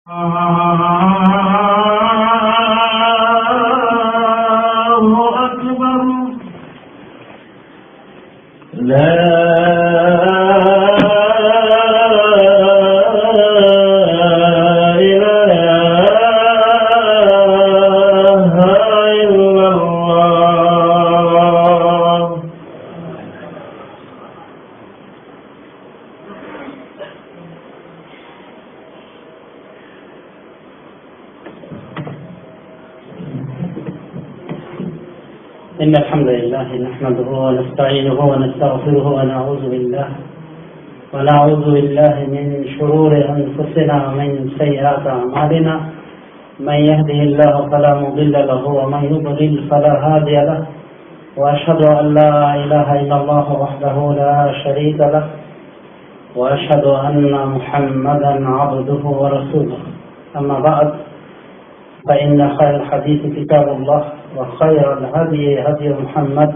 الله أكبر. لا إن الحمد لله نحمده ونستعينه ونستغفره ونعوذ بالله من شرور أنفسنا ومن سيئات أعمالنا. من يهده الله فلا مضل له ومن يضلل فلا هادي له، وأشهد أن لا إله إلا الله وحده لا شريك له، وأشهد أن محمدا عبده ورسوله. أما بعد، فإن خير الحديث كتاب الله، وخير الهدي هدي محمد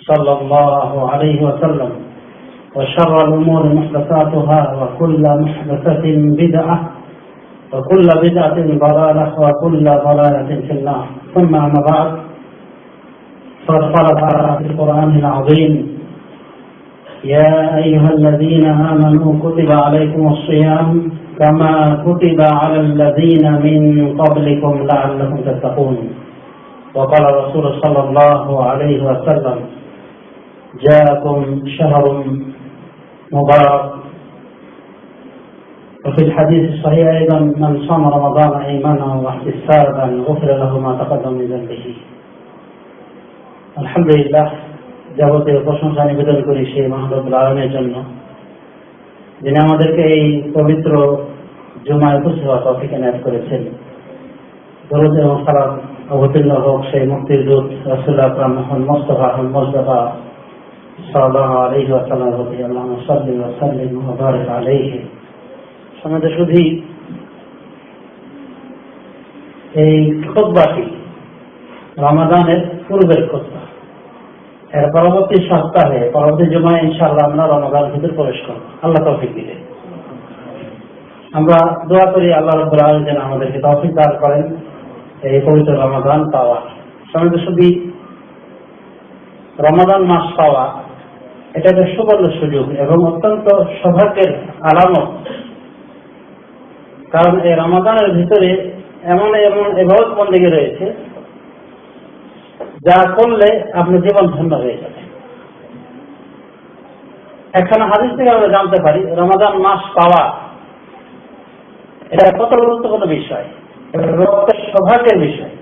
صلى الله عليه وسلم، وشر الأمور محدثاتها، وكل محدثة بدعة، وكل بدعة ضلالة، وكل ضلالة في النار. ثم أما بعد، فقد قال تعالى في القرآن العظيم: يا أيها الذين آمنوا كتب عليكم الصيام كما كتب على الذين من قبلكم لعلكم تتقون. وقال الرسول صلى الله عليه وسلم: جاءكم شهر مبارك. وفي الحديث الصحيح أيضا: من صام رمضان إيمانا واحتسابا غفر له ما تقدم من ذنبه. আলহামদুলিল্লাহ, যাবতীয় প্রশংসা নিবেদন করি সেই মহান রব্বুল আলামিনের জন্য, যিনি আমাদেরকে এই পবিত্র জুমায় উপস্থিত হওয়ার তৌফিক এনায়েত করেছেন। দরুদ এবং সালাম অবতীর্ণ হোক সেই মুক্তির দূত রাসূল আকরাম মুহাম্মদ মুস্তাফা মুজতবা সাল্লাল্লাহু আলাইহি ওয়াসাল্লাম প্রতি। আল্লাহুম্মা সাল্লি ওয়া সাল্লিম ওয়া বারিক আলাইহি। সমাজে শুধু এই খুতবাটি রমাদানের পূর্বের খুতবা, এর পরবর্তী সপ্তাহে পরবর্তী জুমায় ইনশাআল্লাহ আমরা রমাদানের ভিতর প্রবেশ করব, আল্লাহ তৌফিক দিলে। আমরা দোয়া করি আল্লাহ রাব্বুল আলামিন যেন আমাদেরকে তৌফিক দান করেন এই পবিত্র রমাদান পাওয়া। সমাজে শুধু রমাদান মাস পাওয়া এটা একটা সুবর্ণ সুযোগ এবং অত্যন্ত সৌভাগ্যের আলামত। কারণ এই রমাদানের ভিতরে এমন এমন ইবাদত বন্দেগী রয়েছে যা করলে আপনার জীবন ধন্য হয়ে যাবে। এখানে হাদিস থেকে আমরা জানতে পারি রমাদান মাস পাওয়া এটা কত গুরুত্বপূর্ণ বিষয়, সৌভাগ্যের বিষয়।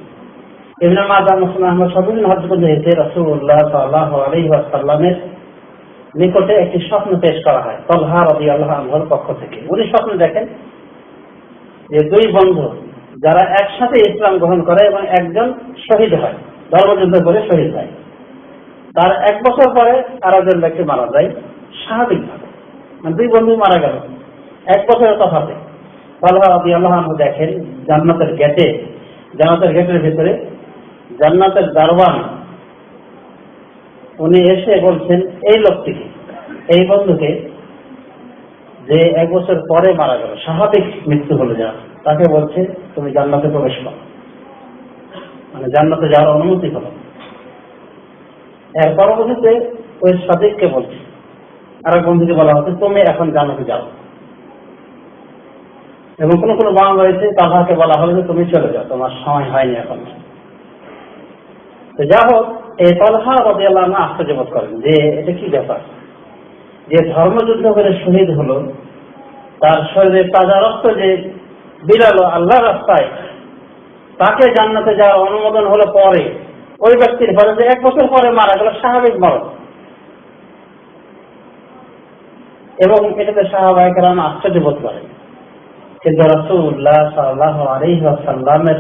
ইবনে মাজাহ মুসলিম আহমদ সবিন হাদিস হয়েছে রাসূলুল্লাহ সাল্লাল্লাহু আলাইহি ওয়াসাল্লামের নিকটে একটি স্বপ্ন পেশ করা হয় তালহা রাদিয়াল্লাহু আনহুর পক্ষ থেকে। উনি স্বপ্ন দেখেন যে দুই বন্ধু যারা একসাথে ইসলাম গ্রহণ করে এবং একজন শহীদ হয়, ধর্মযুদ্ধ করে শহীদ হয়। তার 1 বছর পরে আর একজন ব্যক্তি মারা যায় স্বাভাবিকভাবে, মানে দুই বন্ধু মারা গেল 1 বছরের তফাতে। তালহা রাদিয়াল্লাহু আনহু দেখেন জান্নাতের গেটের ভিতরে জান্নাতের দারওয়ান উনি এসে বলছেন এই লোকটিকে, এই বন্ধুকে যে 1 বছর পরে মারা গেল, স্বাভাবিক মৃত্যু হলো যার, তাকে বলছে তুমি জান্নাতে প্রবেশ করো, মানে জান্নাতে যাওয়ার অনুমতি হলো। এর পরবর্তীতে ওই সাদিককে বলছে, আর এক বন্ধুকে বলা হচ্ছে তুমি এখন জান্নাতে যাও। এবং কোন কোন বর্ণনা রয়েছে তালহাকে বলা হলো যে তুমি চলে যাও, তোমার সময় হয়নি এখন। তো যা হোক, এই তালহা রাদিয়াল্লাহু আনহু আশ্চর্যবোধ করেন যে এটা কি ব্যাপার, যে ধর্মযুদ্ধ করে শহীদ হলো, তার শরীরে তাজা রক্ত যে বিলালো আল্লাহর রাস্তায়, তাকে জান্নাতে যাওয়ার অনুমোদন হলো পরে, ওই ব্যক্তির পরে যে 1 বছর পরে মারা গেল স্বাভাবিক মরণ। এবং এটাতে সাহাবায়ে কেরাম আশ্চর্যবোধ করেন। কিন্তু রাসূলুল্লাহ সাল্লাল্লাহু আলাইহি ওয়াসাল্লামের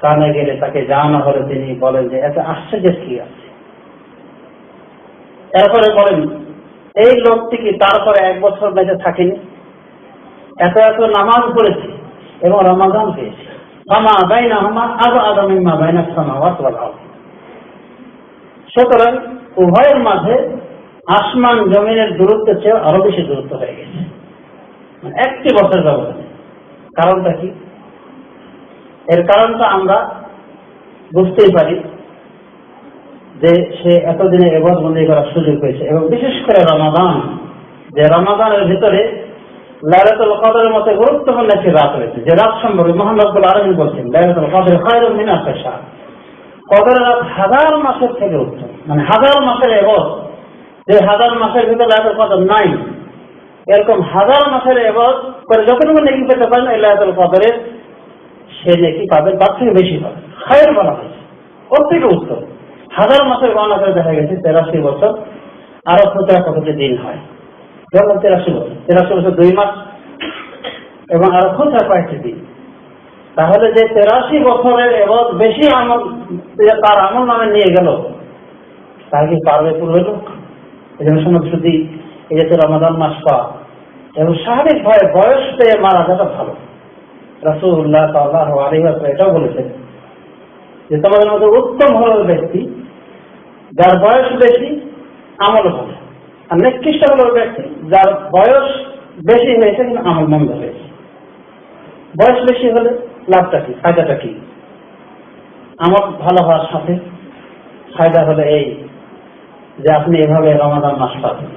কানে গেলে তাকে জানা হলে তিনি বলেন যে এত আশ্চর্যের কি আছে। এরপরে বলেন এই লোকটি কি তারপরে 1 বছর বেঁচে থাকেনি, এত এত নামাজ পড়েছে এবং রমাদান পেয়েছে। সুতরাং উভয়ের মাঝে আসমান জমিনের দূরত্বের চেয়ে আরো বেশি দূরত্ব হয়ে গেছে, মানে 1 বছর ব্যবধানে। কারণটা কি? এর কারণটা আমরা বুঝতেই পারি যে সে এতদিনে ইবাদত বন্দী করার সুযোগ পেয়েছে, এবং বিশেষ করে রমাদান, যে রমাদানের ভিতরে লাইলাতুল কদরের মতো গুরুত্বপূর্ণ একটি রাত রয়েছে, যে রাত সম্পর্কে মহান রব্বুল আলামিন বলছেন লাইলাতুল কদর খায়রুম মিন আলফি শাহর, কদরের রাত হাজার মাসের থেকে উত্তম। মানে হাজার মাসের ইবাদত, যে হাজার মাসের ভিতরে লাইলাতুল কদর নাই, এরকম হাজার মাসের ইবাদত করে যতটুকু নেকি পেতে পারেন এই লাইলাতুল কদরের সে নেকি পাবেন, তার থেকে বেশি পাবেন। খায়র বলা হয়েছে, ওর থেকে উত্তম। হাজার মাসের গণনা করে দেখা গেছে 83 বছর আরো কতটি দিন হয়, যেমন 83 বছর 2 মাস এবং আরো কয়েকটি দিন। তাহলে যে 83 বছরের এবং বেশি আমল তার আমল নামে নিয়ে গেল, তার কি পারবে পূর্বে লোক? এই জন্য সময় শুধু এই যে রমাদান মাস পাওয়া এবং স্বাভাবিক ভয়ে বয়স পেয়ে মারা যাওয়া ভালো। রাসূলুল্লাহ সাল্লাল্লাহু আলাইহি ওয়াসাল্লাম এটাও বলেছেন যে তোমাদের মধ্যে উত্তম হল ব্যক্তি যার বয়স বেশি আমল ভালো, আর নিকৃষ্ট হল ব্যক্তি যার বয়স বেশি হয়েছে কিন্তু আমল মন্দ হয়েছে। বয়স বেশি হলে লাভটা কি, ফায়দাটা কি? আমল ভালো হওয়ার সাথে ফায়দা হলে এই যে আপনি এভাবে রমাদান মাস পাবেন,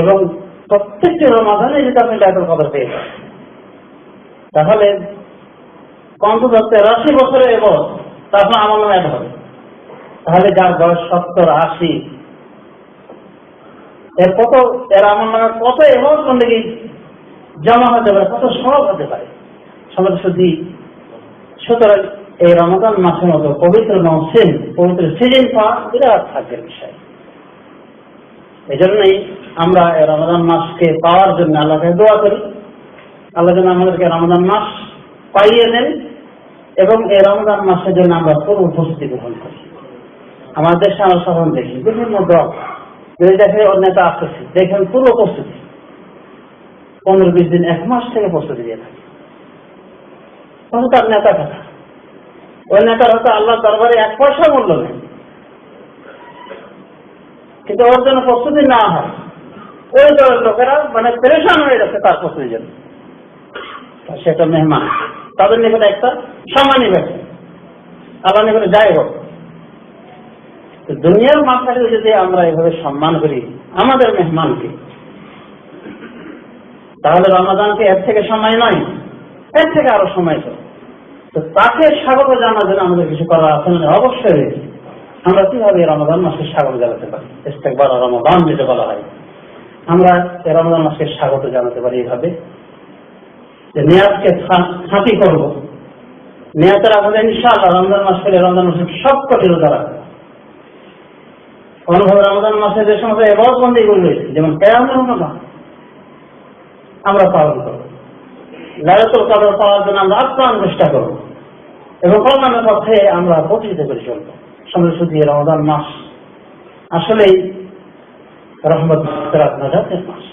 এবং প্রত্যেকটি রমাদানে যদি আপনি লাইলাতুল কদর পেয়ে যান, তাহলে অন্তত 83 বছরে এবং তারপর আমল নামে অ্যাড হবে। তাহলে যার বয়স 70, 80, এর আমল নামে কত এবং বন্দেগী জমা হতে পারে, কত সহজ হতে পারে। সমাজ শুদ্ধি। সুতরাং এই রমাদান মাসের মতো পবিত্র মৌসুম, পবিত্র সিজন পাওয়া বিরাট ভাগ্যের বিষয়। এই জন্যই আমরা এই রমাদান মাসকে পাওয়ার জন্য আল্লাহকে দোয়া করি, আল্লাহ যেন আমাদেরকে রমাদান মাস পাইয়ে দেন, এবং এই রমাদান মাসের জন্য আমরা পুরো উপস্থিতি গ্রহণ করি। আমাদের দেশে আমরা সাধারণ দেখি বিভিন্ন দল, যদি দেখে ওর নেতা আসতেছে, দেখেন পুরো উপস্থিতি 15-20 দিন, 1 মাস থেকে প্রস্তুতি দিয়ে থাকে। তখন তার নেতা কথা, ওই নেতার হয়তো আল্লাহ দরবারে 1 পয়সা মূল্য নেই, কিন্তু ওর জন্য প্রস্তুতি না হয়, ওই দলের লোকেরা মানে পেরেশান হয়ে যাচ্ছে তার প্রস্তুতির জন্য। সেটা মেহমান, তাদের নিকটে একটা সম্মানী ব্যক্তি, আল্লাহ নিকটে যাই হোক। দুনিয়ার মাথায় যদি আমরা এভাবে সম্মান করি আমাদের মেহমানকে, তাহলে রমাদানকে এর থেকে সময় নয়, এর থেকে আরো সময় তো তাকে স্বাগত জানার জন্য আমাদের কিছু করা আছে না? অবশ্যই রয়েছে। আমরা কিভাবে রমাদান মাসকে স্বাগত জানাতে পারি? ইস্তেকবার রমাদান যেটা বলা হয়, আমরা রমাদান মাসকে স্বাগত জানাতে পারি এইভাবে যে নিয়াতকে খাঁটি করবো। নিয়াতের আগে ইনশাআল্লাহ রমজান মাস পেলে রমজান মাসের সব কটি রোজা রাখবো। অনুভবে রমজান মাসে যে সমস্ত ইবাদত বন্দেগী রয়েছে, যেমন কিয়ামুল রমাদান, আমরা পালন করবো। লাইলাতুল কদর পাওয়ার জন্য আমরা আপ্রাণ চেষ্টা করবো, এবং কল্যাণের পথে আমরা প্রতিষ্ঠিত করে চলবো। সময় শুধু রমজান মাস আসলেই রহমত নাজাতের মাস।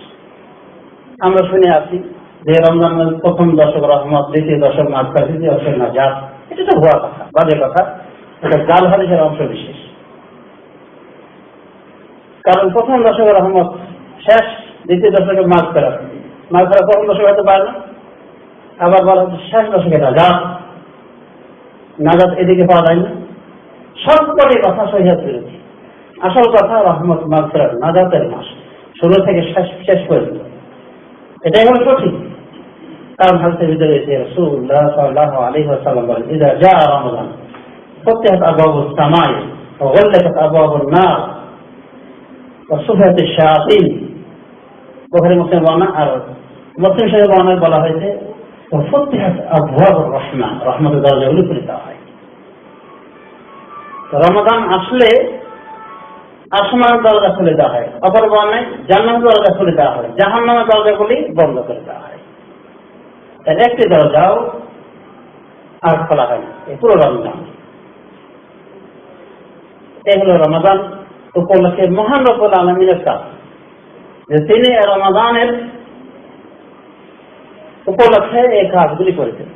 আমরা শুনে আসি যে রমজান প্রথম দশক রহমত, দ্বিতীয় দশক মাগফিরাত, তৃতীয় দশক নাজাত। এটা তো ভুয়া কথা, বাজে কথা, এটা জাল হাদিসের অংশ বিশেষ। কারণ প্রথম দশকের রহমত শেষ, দ্বিতীয় দশকে মাগফিরাত, প্রথম দশকে হতে পারে না। আবার বলা হচ্ছে শেষ দশকে নাজাত এদিকে পাওয়া যায় না। সবকটি কথা সহিহাত বিরোধী। আসল কথা রহমত, মাগফিরাত, নাজাতের মাস, শুরু থেকে শেষ পর্যন্ত, এটাই হলো সঠিক। কারণ হাদিসের ভিতরে এসে রাসূলুল্লাহ সাল্লাল্লাহু আলাইহি ওয়াসাল্লাম বলেন, ইযা জাআ রমাদান ফুতিহাত আবওয়াবুস সামাই ওয়া গুল্লিকাত আবওয়াবুন নার ওয়া সুফিয়াতিশ শায়াতিন। বুখারী মুসলিম বর্ণনা, আর মুসলিম শরীফে বর্ণনায় বলা হয়েছে ওয়া ফুতিহাত আবওয়াবুর রাহমান, রহমতের দরজাগুলি খুলে দেওয়া হয়। রমাদান আসলে আসমানের দরজা খুলে দেওয়া হয়, অপর বর্ণায় জান্নাতের দরজা খুলে দেওয়া হয়, জাহান্নামের দরজাগুলি বন্ধ করে দেওয়া হয়। তার একটি দরজাও আর খোলা হয় না এই পুরো রমজান। এই হলো রমাদান উপলক্ষে মহান রব্বুল আলামিনের কাজ, যে তিনি রমাদানের উপলক্ষে এই কাজগুলি করেছেন।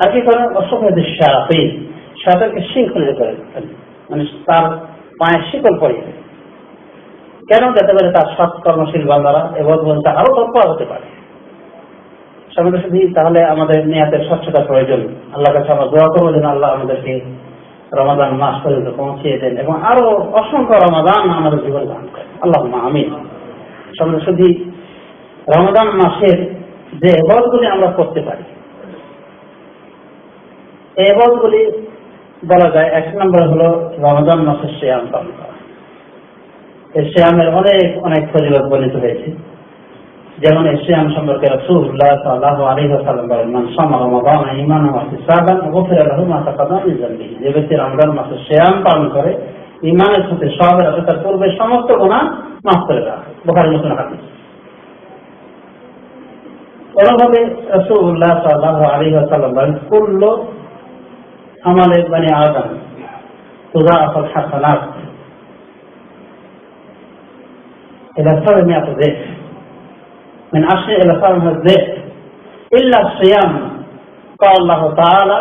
আর কি করেন? অসুফিয়াতিশ শায়াতিন, শয়তানকে শৃঙ্খলিত করে, মানে তার পায়ে শিকল পরিয়ে দেয়। কেন? যাতে পারে তার সৎ কর্মশীল বান্দারা এবং আরো তৎপর হতে পারে। সাথে তাহলে আমাদের নিয়াতের স্বচ্ছতা প্রয়োজন। আল্লাহর কাছে আমরা দোয়া করবো যেন আল্লাহ আমাদেরকে রমাদান মাস পর্যন্ত পৌঁছিয়ে দেন এবং আরো অসংখ্য রমাদান আমাদের জীবন দান করেন, আল্লাহুম্মা আমিন। সাথে রমাদান মাসের যে ইবাদতগুলি আমরা করতে পারি, এই ইবাদতগুলি বলা যায় 1 নম্বরে হলো রমাদান মাসের সিয়াম পালন করা। এই সিয়ামের অনেক অনেক ফজিলত বর্ণিত হয়েছে। যেমন এই সিয়াম সম্পর্কে রাসূলুল্লাহ সাল্লাল্লাহু আলাইহি ওয়াসাল্লাম বলেন, মান সামা রমাদান ঈমানান ওয়া ইহতিসাবান গুফিরা লাহু মা তাকাদ্দামা মিন যানবিহি। যে ব্যক্তি রমজান মাসের সিয়াম পালন করে ঈমানের সাথে সওয়াবের সাথে তার পূর্বের সমস্ত গুনাহ মাফ করে দেওয়া হয়। বুখারী মুসলিম হাদিস। অনুভাবে রাসূলুল্লাহ সাল্লাল্লাহু আলাইহি ওয়াসাল্লাম বলেন, কুল্লু আমালে বনি আদম তুযাফাল হাসানাত ইলা 700 ضعف من 10 إلى 700 ضعف إلا الصيام قال الله تعالى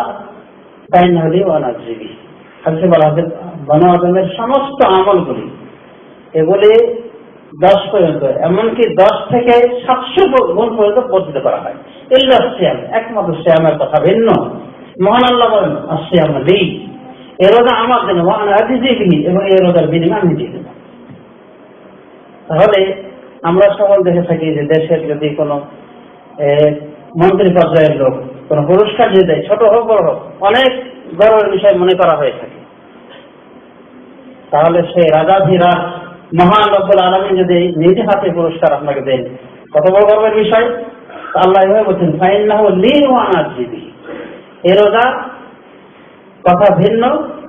فإنه لي وأنا أجزي به। হাদিসে বলা হয়েছে বনি আদমের সমস্ত আমলগুলি এগুলি 10 পর্যন্ত, এমনকি 10 থেকে 700 গুণ পর্যন্ত বর্ধিত করা হয়। ইল্লা সিয়াম, একমাত্র সিয়ামের কথা ভিন্ন। মহান আল্লাহ বলেন আসিয়াম লি, এ রোজা আমার জন্য, ওয়া আনা আজজি বিহি, এবং এই রোজার বিনিময় আমি দিয়ে দেব। তাহলে আমরা সকল দেখে থাকি যে দেশের যদি কোনো মন্ত্রী পর্যায়ের লোক কোনো পুরস্কার দিয়ে দেয়, ছোট হোক বড় হোক, অনেক গর্বের বিষয় মনে করা হয়ে থাকে। তাহলে সেই রাজাধিরাজ মহান রব্বুল আলামিন যদি নিজ হাতে পুরস্কার আপনাকে দেন, কত বড় গর্বের বিষয়। আল্লাহ এভাবে বলছেন ফাইন্নাহু লি ওয়া আনা আজজি বিহি। এই রোজা কথা ভিন্ন,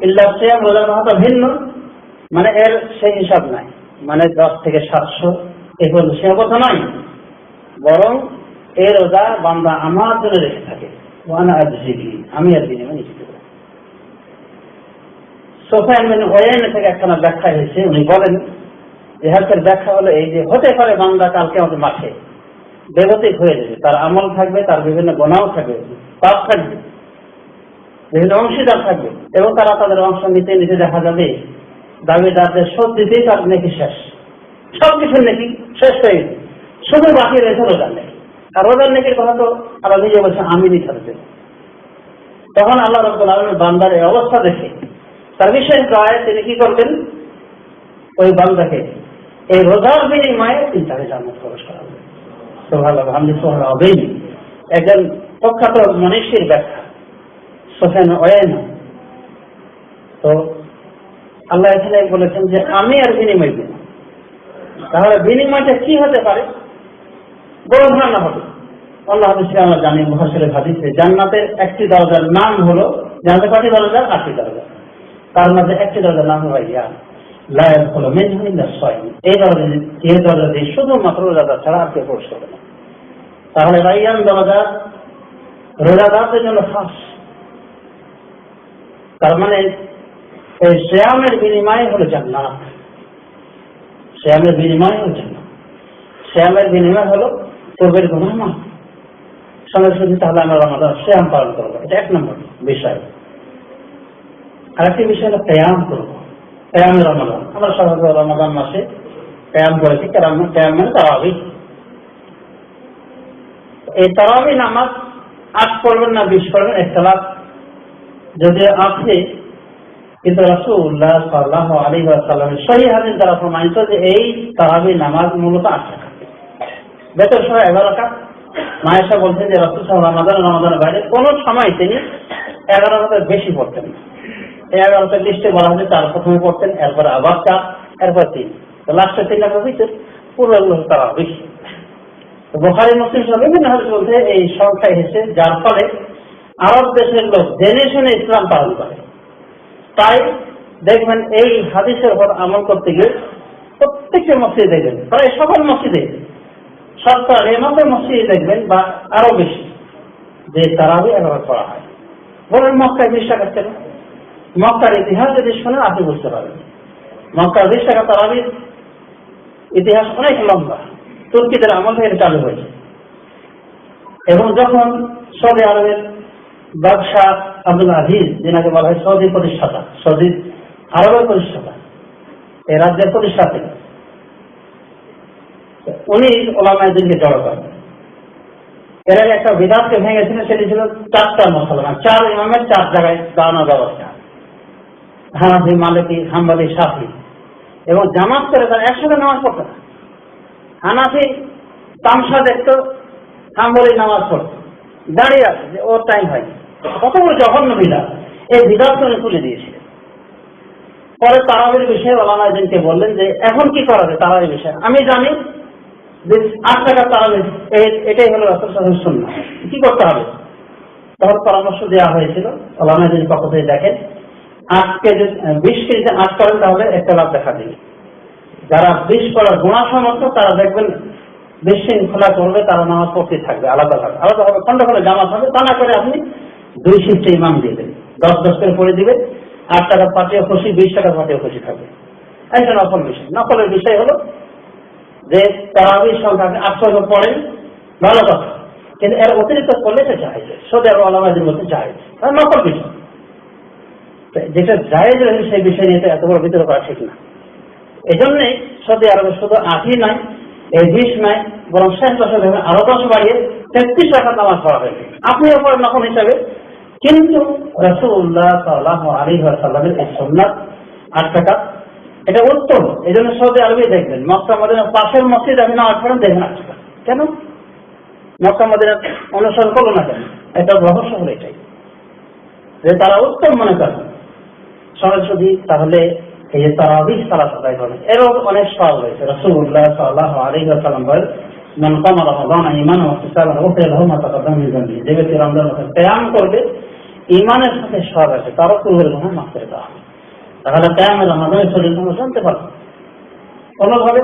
ইল্লা সিয়াম রোজার কথা ভিন্ন, মানে এর সেই হিসাব নাই, মানে 10 থেকে 700 এই পর্যন্ত সীমাবদ্ধ নয়, বরং এই রোজা বান্দা আমার জন্য রেখে থাকে, ওয়ানা আজজি বিহি, আমি এর বিনিময়ে নিশ্চিত দেব। সুফিয়ান বিন উয়াইনা থেকে একখানা ব্যাখ্যা হয়েছে, উনি বলেন যে হাদিসের ব্যাখ্যা হলো এই যে হতে পারে বান্দা কালকে আমাদের মাঠে বেগতিক হয়ে যাবে, তার আমল থাকবে, তার বিভিন্ন গুনাহ থাকবে, পাপ থাকবে, বিভিন্ন অংশীদার থাকবে, এবং তারা তাদের অংশ নিতে নিতে দেখা যাবে দাবিদারদের শোধ দিতেই তার নেকি শেষ, সবকিছুর নেকি শেষ হয়ে গেছে, শুধু বাকি রয়েছে রোজার নেকি। আর রোজার নেকির কথা তো আল্লাহ নিজে বলছে আমি নিতে দেব। তখন আল্লাহ রাব্বুল আলামিন বান্দার এই অবস্থা দেখে তার বিশেষ দয়ায় তিনি কি করবেন, ওই বান্দাকে এই রোজার বিনিময়ে 3 তারিখ জান্নাত প্রবেশ করাবেন। সুবহানাল্লাহ, আলহামদুলিল্লাহ। একজন প্রখ্যাত মনীষীর ব্যাখ্যা সুফিয়ান উয়াইনা। তো আল্লাহ এখানে বলেছেন যে আমি আর বিনিময় দেব। তাহলে বিনিময়টা কি হতে পারে? বড় ধারণা হবে। আল্লাহ হাদিসে আমরা জানি, মুফাসসিরের হাদিসে, জান্নাতের একটি দরজার নাম হলো, জান্নাতের কয়টি দরজা? 8টি দরজা। তার মধ্যে একটি দরজার নাম হলো ইয়া লা ইয়াদখুলু মিনহু ইল্লা সাইম। এই দরজা দিয়ে শুধুমাত্র রোজাদার ছাড়া আর কেউ প্রবেশ করবে না। তাহলে রাইয়ান দরজা রোজাদারদের জন্য খাস। তার মানে এই সিয়ামের বিনিময় হলো জান্নাত, সিয়ামের বিনিময় হলো জান্নাত, সিয়ামের বিনিময় হলো পূর্বের গুনাহ মাফ। সঙ্গে সঙ্গে তাহলে আমরা রমাদান সিয়াম পালন করবো, এটা 1 নম্বর বিষয়। আরেকটি বিষয় হলো কিয়াম করবো, কিয়ামে রমাদান। আমরা সাধারণত রমাদান মাসে কিয়াম করেছি, কিয়াম মানে তারাবিহ। এই তারাবিহ নামাজ 8 পড়বেন না 20 পড়বেন, ইখতিলাফ যদিও আছে, কিন্তু রাসূলুল্লাহ সাল্লাল্লাহু আলাইহি ওয়াসাল্লামের সহিহ হাদিস দ্বারা প্রমাণিত যে এই তারাবিহ নামাজ মূলত 8 রাকাত, বেতর সময় 11 রাকাত। মায়েশা বলছেন যে রাসূল সাল্লাল্লাহু আলাইহি ওয়াসাল্লাম রমাদানের বাইরে কোন সময় তিনি 11 রাকাতের বেশি পড়তেন না। এই 11টার লিস্টে বলা হয়েছে 4 প্রথমে পড়তেন, এরপর আবার 4, এরপর 3, তো লাস্টে 3 রাকাত ভিতর পুরো তারাবিহ। বুখারী মুসলিম সহ বিভিন্ন হাদিস বলতে এই সংখ্যা এসেছে, যার ফলে আরব দেশের লোক জেনে শুনে ইসলাম পালন করে। তাই দেখবেন এই হাদিসের উপর আমল করতে গিয়ে প্রত্যেকটা মসজিদে দেখবেন, প্রায় সকল মসজিদে, সরকার এমতো মসজিদে দেখবেন বা আরো বেশি, যে তারাবিহ 11 পড়া হয়। বলেন মক্কায় 20 টাকা কেন? মক্কার ইতিহাস যদি শুনে আপনি বুঝতে পারবেন। মক্কার 20 টাকা তারাবিহ ইতিহাস অনেক লম্বা, তুর্কিদের আমল থেকে চালু হয়েছে। এবং যখন সৌদি আরবের বাদশাহ আব্দুল আজিজ, যেনাকে বলা হয় সৌদি প্রতিষ্ঠাতা, সৌদি আরবের প্রতিষ্ঠাতা, এই রাজ্যের প্রতিষ্ঠাতা, উনি ওলামায়ে দ্বীনকে জড়ো করেন এর আগে একটা বিধানকে ভেঙেছিল, সেটি ছিল 4টা মশলা, 4 ইমামের 4 জায়গায় দাঁড়ানোর ব্যবস্থা, হানাফি, মালিকি, হাম্বলি, শাফি, এবং জামাত করে তারা একসাথে নামাজ পড়তো না। হানাফি তামসা দেখতো, হাম্বলি নামাজ পড়তো, দাঁড়িয়ে আছে যে ওর টাইম হয়নি। কত বড় জঘন্য বিধান! এই বিধানকে উনি তুলে দিয়েছিলেন। পরে তারাবির বিষয়ে ওলামা একদিনকে বললেন যে এখন কি করা যায় তারাবির বিষয়ে। আমি জানি যে 8 টাকা তারাবি, এটাই হলো রাসূল সাল্লাল্লাহু আলাইহি ওয়াসাল্লাম সুন্নাহ, কি করতে হবে? তখন পরামর্শ দেওয়া হয়েছিল ওলামা একদিন পক্ষ থেকে, দেখেন 8 কেজি 20 কেজিতে 8 করেন তাহলে একটা লাভ দেখা দিবে। যারা 20 করার গুণা সমর্থ তারা দেখবেন বিশৃঙ্খলা করবে, তারা নামাজ পড়তে থাকবে আলাদাভাবে, খন্ড খন্ড জামাত হবে। তা না করে আপনি 2 শিফটে ইমাম দিয়ে দেবেন, 10 করে পড়ে দিবে, 8 টাকা পাঠিয়ে খুশি, 20 টাকা পাঠিয়ে খুশি থাকবে। এটা নকল বিষয়। নকলের বিষয় হলো যে তারাবির সংখ্যা 800 পড়েন, ভালো কথা, কিন্তু এর অতিরিক্ত করলে সে জায়েজ, সৌদি আরব ওলামাদের মধ্যে জায়েজ, নকল বিষয়। যেটা জায়েজ রয়েছে সেই বিষয় নিয়ে এত বড় বিতর্ক করা ঠিক না। এই জন্যই সৌদি আরবে শুধু 8ই নয়, এই 20 নয়, বরং শেষ দশকে আরো 10 বাড়িয়ে 33 রাকাত নামাজ পড়া হয়েছে। আপনিও পড়েন নকল হিসাবে, কিন্তু রাসূলুল্লাহ সাল্লাল্লাহু আলাইহি ওয়াসাল্লামের এই সুন্নাত 8 টাকা, এটা উত্তম। এই জন্য সৌদি আরবে দেখবেন মক্কা মদিনার পাশের মসজিদ আপনি নামাজ পড়েন, দেখবেন 8 টাকা। কেন মক্কা মদিনা অনুসরণ করলো না কেন? এটা রহস্য হলো এটাই যে তারা উত্তম মনে করেন সরাসরি। তাহলে এই যে তারাবিহ সালাত আদায় করেন, এরও অনেক সওয়াব রয়েছে। রাসূলুল্লাহ সাল্লাল্লাহু আলাইহি ওয়াসাল্লাম বলেন, মান কামা রমাদান ঈমানান ওয়া ইহতিসাবান গুফিরা লাহু মা তাকাদ্দামা মিন যামবিহি। যে ব্যক্তি রমজান মাসে কিয়াম করবে ঈমানের সাথে সওয়াব আছে, তারও পূর্বের গুনাহ মাফ করে দেওয়া হবে। তাহলে কিয়ামে রমাদানের শরীর আমরা জানতে পারবো কোনোভাবে।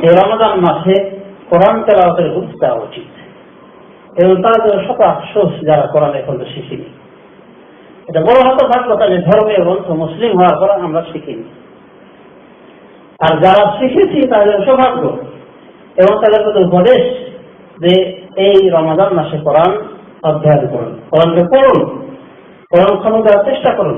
এই রমজান মাসে কোরআন তেলাওয়াতের গুরুত্ব দেওয়া উচিত, এবং তাদের শত আফসোস যারা কোরআন এখন তো শিখিনি। এটা বড় হতভাগ্যতা যে ধর্মীয় গ্রন্থ মুসলিম হওয়ার পর আমরা শিখিনি, আর যারা শিখেছি তাদের সৌভাগ্য। এবং তাদের প্রতি উপদেশ যে এই রমাদান মাসে কোরআন অধ্যয়ন করুন, কোরআনকে পড়ুন, কোরআন খনন করার চেষ্টা করুন।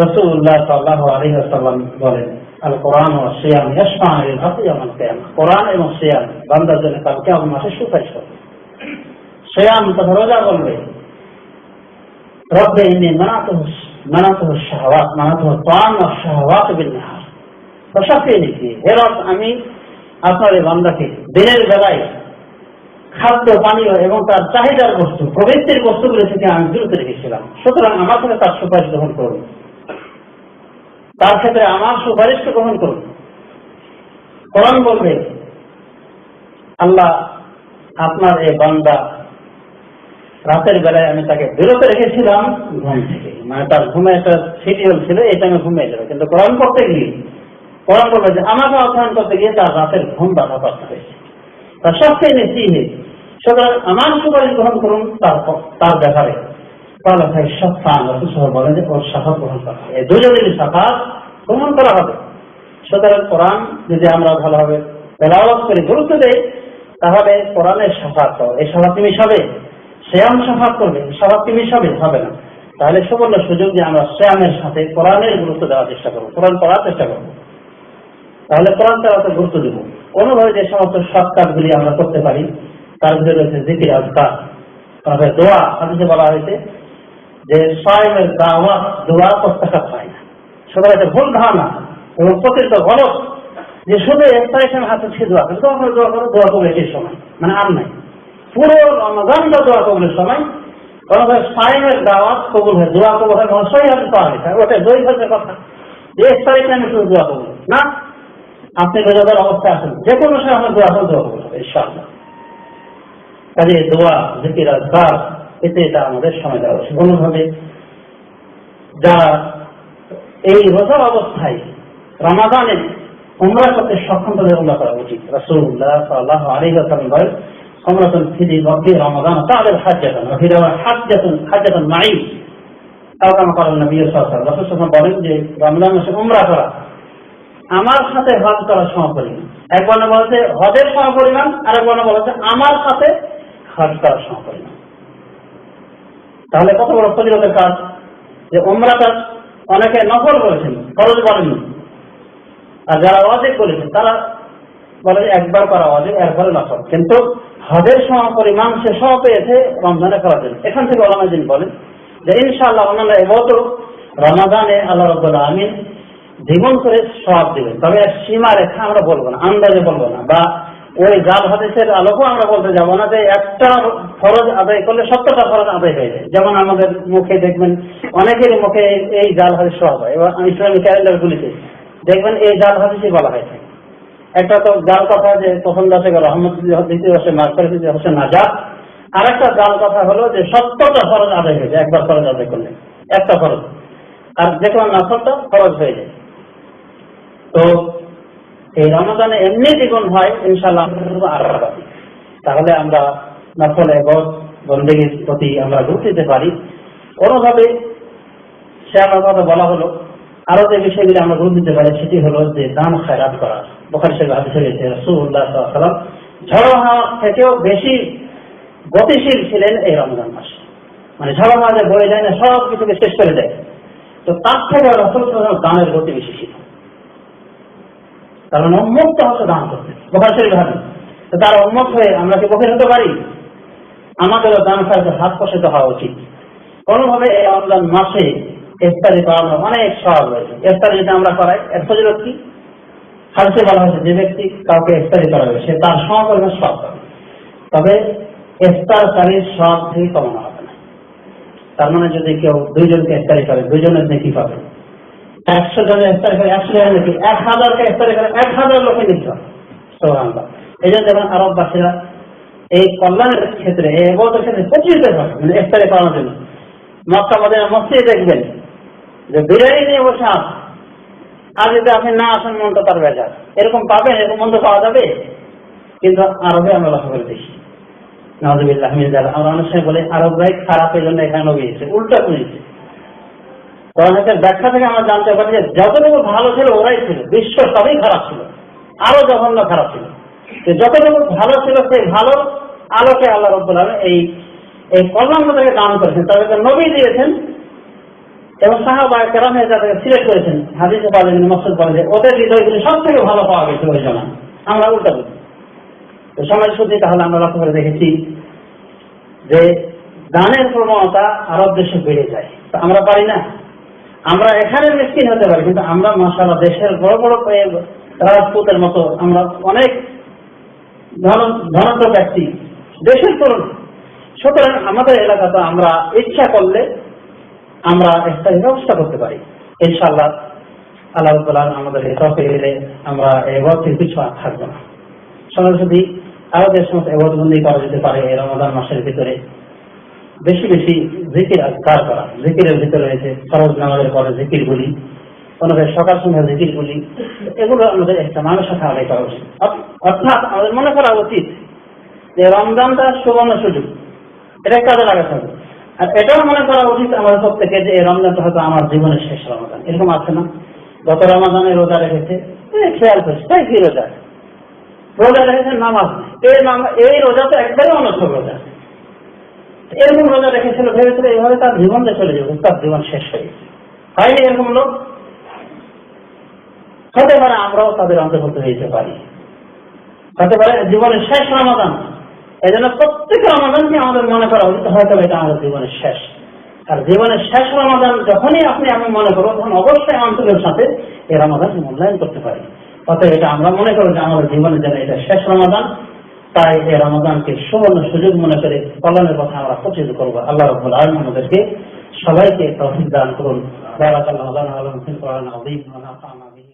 রাসূলুল্লাহ সাল্লাল্লাহু আলাইহি ওয়াসাল্লাম বলেন, আল কোরআন ওয়া সিয়াম ইয়াশফা'আনি লিল আবদি ইয়াওমাল কিয়ামাহ। কোরআন এবং সিয়াম বান্দার জন্য কাল কিয়ামত মাসে সুপারিশ করবে। সিয়াম তথা রোজা বলবে, রব্বে ইন্নী মানাতুহু শাহওয়াত, মানাতুহু তা'আম ওয়া শাহওয়াত বিন নাহার ফাশফিনি ফিহি। হে রব, আমি আপনার এই বান্দাকে দিনের বেলায় খাদ্য, পানীয় এবং তার চাহিদার বস্তু, প্রবৃত্তির বস্তুগুলো থেকে আমি বিরত রেখেছিলাম, সুতরাং আমার সাথে তার সুপারিশ গ্রহণ করুন, তার ক্ষেত্রে আমার সুপারিশকে গ্রহণ করুন। কোরআন বলবে, আল্লাহ আপনার এই বান্দা রাতের বেলায় আমি তাকে বিরত রেখেছিলাম ঘুম থেকে, মানে তার ঘুমে একটা শিডিউল ছিল, এই টাইমে ঘুমিয়ে যাবে। কিন্তু কোরআন পড়তে গিয়ে কোরআন বলবে যে আমাকে অধ্যয়ন করতে গিয়ে তার রাতের ঘুম বাধাপ্রাপ্ত হয়েছে, তার সবচেয়ে বেশি। সুতরাং আমার সুপারিশ গ্রহণ করুন তার ব্যাপারে। তাহলে ভাই সফান বলেন যে ওর সাফাত গ্রহণ করা হবে, এই দুজনেরই সাফাত গ্রহণ করা হবে। সুতরাং কোরআন যদি আমরা ভালোভাবে তেলাওয়াত করে গুরুত্ব দেই, তাহলে কোরআনের সাফাত, এই সাফাত মিস হবে। সিয়াম সাফাত করবে, সাফাত মিস হবে না। তাহলে সুবর্ণ সুযোগ যে আমরা সিয়ামের সাথে কোরআনের গুরুত্ব দেওয়ার চেষ্টা করবো, কোরআন পড়ার চেষ্টা করবো। তাহলে কোরআন তেলাওয়াতে গুরুত্ব দেব। কোনোভাবে যে সমস্ত সৎ কাজগুলি আমরা করতে পারি তার ভিতরে রয়েছে জিকির, আজকার, তারপরে দোয়া। হাদিসে বলা হয়েছে যে সায়েমের দাওয়াত দোয়া প্রত্যাখ্যাত হয় না। সুতরাং এটা ভুল ধারণা এবং প্রকৃত গলত যে শুধু একটা হাতে ছে দোয়া করে, দোয়া করো, দোয়া কবুল এটির সময়, মানে আর নাই। পুরো রমজান বা দোয়া কবুলের সময় কোনোভাবে সায়েমের দাওয়াত কবুল হয়, দোয়া কবুল হয়, সহি হাতে পাওয়া গেছে। ওটা দই ভাষার কথা যে এক তারিখে আমি শুধু দোয়া কবুল না, আপনি রোজাদার অবস্থায় আসেন, যে কোনো সময় আপনার দোয়া কবুল হবে ইনশাআল্লাহ। কাজে দোয়া, জিকির, আজকার, এতে এটা আমাদের সময় দেওয়া উচিত। কোনোভাবে যারা এই রোজা অবস্থায় রমাদানে উমরা করতে সক্ষম তাদের উমরা করা উচিত। রাসূলুল্লাহ সাল্লাল্লাহু আলাইহি ওয়াসাল্লাম বলেন, উমরাতুন ফি রব্বি রমাদান তা'দিল হাজ্জাতান ওয়া ফি রাওয়ায়াতিন হাজ্জাতুন মা'i। তাও কামা ক্বালা নবী সাল্লাল্লাহু আলাইহি ওয়াসাল্লাম, রাসূল বলেন যে রমজান মাসে উমরা করা আমার সাথে হজ করার সমপরিমাণ। একবার বলছে হজের সমপরিমাণ, আর একবার বলছে আমার সাথে হজ করার সমপরিমাণ। তাহলে কত বড় ফজিলতের কাজ যে উমরাটা অনেকে নফল করেছেন, ফরজ বলেননি। আর যারা ওয়াজিব বলেছেন তারা বলে একবার করা ওয়াজিব, একবারে নফল। কিন্তু হজের সমপরিমাণ সে সব পেয়েছে রমজানে করার জন্য। এখান থেকে ওলামায়ে দ্বীন বলেন যে ইনশাআল্লাহ অন্যান্য ইবাদত রমাদানে আল্লাহ রাব্বুল আলামিন জীবন করে সওয়াব দিবেন। তবে এর সীমা রেখা আমরা বলবো না, আন্দাজে বলবো না, বা ওই জাল হাদিসের আলোকেও আমরা বলতে যাবো না যে একটা ফরজ আদায় করলে 70টা ফরজ আদায় হয়ে যায়। যেমন আমাদের মুখে দেখবেন অনেকের মুখে এই জাল হাদিস সওয়াব হয়, এবং ইসলামিক ক্যালেন্ডারগুলিতে দেখবেন এই জাল হাদিসই বলা হয়েছে। একটা তো জাল কথা যে প্রথম দাসে রহমত, দ্বিতীয় দাসে মাগফিরাত, তৃতীয় দাসে নাজাত। আর একটা জাল কথা হলো যে 70টা ফরজ আদায় হয়ে যায় একবার ফরজ আদায় করলে, একটা ফরজ, আর যে কোনো নফলটা ফরজ হয়ে যায়। তো এই রমাদানে এমনি দ্বিগুণ হয় ইনশাআল্লাহ। তাহলে আমরা নফল ইবাদত বন্দেগীর প্রতি আমরা গুরুত্ব দিতে পারি। কোনোভাবে সে আমার কথা বলা হলো, আরো যে বিষয়গুলি আমরা গুরুত্ব দিতে পারি সেটি হলো যে দান খায়রাত করা। বুখারী শরীফে হাদিস রয়েছে রাসূলুল্লাহ সাল্লাল্লাহু আলাইহি ওয়াসাল্লাম ঝড়ো হাওয়া থেকেও বেশি গতিশীল ছিলেন এই রমজান মাসে। মানে ঝড়ো হাওয়া যে বয়ে যায় না, সব কিছুকে শেষ করে দেয়, তো তার থেকে রাসূল সাল্লাল্লাহু আলাইহি ওয়াসাল্লাম দানের গতি বেশি ছিল। কারণ উম্মত হচ্ছে দান করতে, বুখারী শরীফে হাদিস। তো তার উম্মত হয়ে আমরা কি বখিল হতে পারি? আমাদেরও দান খায়রাতে হাত পোষিত হওয়া উচিত। কোনোভাবে এই রমজান মাসে ইফতারি করানো অনেক সহজ রয়েছে। ইফতারি যদি আমরা করাই এর ফজিলত কি? হাদিসে বলা হয়েছে যে ব্যক্তি কাউকে ইফতারি করাবে সে তার সমপরিমাণ সওয়াব পাবে, তবে ইফতারকারীর সওয়াব থেকে কমানো হবে না। তার মানে যদি কেউ 2 জনকে ইফতারি করে 2 জনের নেকি পাবে, 100 জনের ইফতারি করে 100 জনের নেকি, 1000কে ইফতারি করে 1000 লোকের নেকি হবে। সুবহানাল্লাহ। এই জন্য দেখবেন আরববাসীরা এই কল্যাণের ক্ষেত্রে, এই ইবাদতের ক্ষেত্রে প্রচলিত হয়, মানে ইফতারি করানোর জন্য। মক্কা মদিনা মসজিদে দেখবেন যে বিরিয়ানি নিয়ে বসে আছে, আর যদি আপনি না আসেন মন তো তার বেজার, এরকম পাবেন, এরকম মন্দ পাওয়া যাবে? কিন্তু আরবে আমরা লক্ষ্য করে দেখি, নাউযুবিল্লাহ মিন যালিক, আমরা অনেক সময় বলি আরবরাই খারাপ, এই জন্য এখানে নবী এসেছে, উল্টা করেছে। কোরআনের ব্যাখ্যা থেকে আমরা জানতে পারি যে যতটুকু ভালো ছিল ওরাই ছিল, বিশ্ব সবই খারাপ ছিল, আরো জঘন্য খারাপ ছিল। যতটুকু ভালো ছিল সেই ভালো আলোকে আল্লাহ রাব্বুল আলামিন এই কল্যাণটাকে দান করেছেন, তাদেরকে নবী দিয়েছেন, এবং সাহাবা কেরামে যাদেরকে সিলেক্ট করেছেন। হাদিসে বলে, মাসউদ বলে যে ওদের হৃদয়গুলি সব থেকে ভালো পাওয়া গেছে ওই জন্য। আমরা উল্টা করি। তো সমাজ শুদ্ধি তাহলে আমরা লক্ষ্য করে দেখেছি যে দানের প্রবণতা আরব দেশে বেড়ে যায়। তো আমরা পারি না? আমরা এখানে মিসকিন হতে পারি, কিন্তু আমরা মাশাআল্লাহ দেশের বড় বড় রাজপুতের মতো আমরা অনেক ধনাঢ্য ব্যক্তি দেশের তরুণ। সুতরাং আমাদের এলাকাতে আমরা ইচ্ছা করলে আমরা একটা ব্যবস্থা করতে পারি ইনশাআল্লাহ। আল্লাহ রাব্বুল আলামিন আমাদের তৌফিক দিলে আমরা ইবাদতের পিছু থাকবো না। সমাজ যদি আরো যে সমস্ত ইবাদতবন্দি করা যেতে পারে এই রমাদান মাসের ভিতরে, বেশি বেশি জিকির আজকার করা। জিকিরের ভিতরে রয়েছে ফরজ নামাজের পরে জিকিরগুলি, অনেকে সকাল সন্ধ্যা জিকিরগুলি, এগুলো আমাদের একটা মানুষের সাথে আদায় করা উচিত। অর্থাৎ আমাদের মনে করা উচিত যে রমজানটা সুবর্ণ সুযোগ, এটা কাজে লাগাতে হবে। আর এটাও মনে করা উচিত আমাদের প্রত্যেকে যে এই রমজানটা হয়তো আমার জীবনের শেষ রমজান। এরকম আছে না, গত রমজানে রোজা রেখেছে, খেয়াল করছে তাই কি রোজা রেখেছে, নামাজ এই রোজা তো একবারে অনর্থক রোজা। এরকম রোজা রেখেছিল, ভেবেছিল এইভাবে তার জীবনটা চলে যাবে, তার জীবন শেষ হয়ে গেছে। হয়নি এরকম লোক? হতে পারে আমরাও তাদের অন্তর্ভুক্ত হয়ে যেতে পারি, হতে পারে জীবনের শেষ রমাদান। এই জন্য প্রত্যেক রমাদানকে আমাদের মনে করা উচিত হয়তো এটা আমাদের জীবনের শেষ। আর জীবনের শেষ রমাদান যখনই আমি মনে করবো, তখন অবশ্যই অন্তরের সাথে এই রমাদানকে মূল্যায়ন করতে পারি। অতএব এটা আমরা মনে করবো যে আমাদের জীবনের জন্য এটা শেষ রমাদান, তাই এই রমাদানকে সুবর্ণ সুযোগ মনে করে কল্যাণের কথা আমরা প্রচারিত করবো। আল্লাহ রাব্বুল আলামিন আমাদেরকে সবাইকে তৌফিক দান করুন। বারাকাল্লাহু লানা ওয়া লাকুম ফিল কোরআনিল আযীম ওয়া নাফা'না বিহি।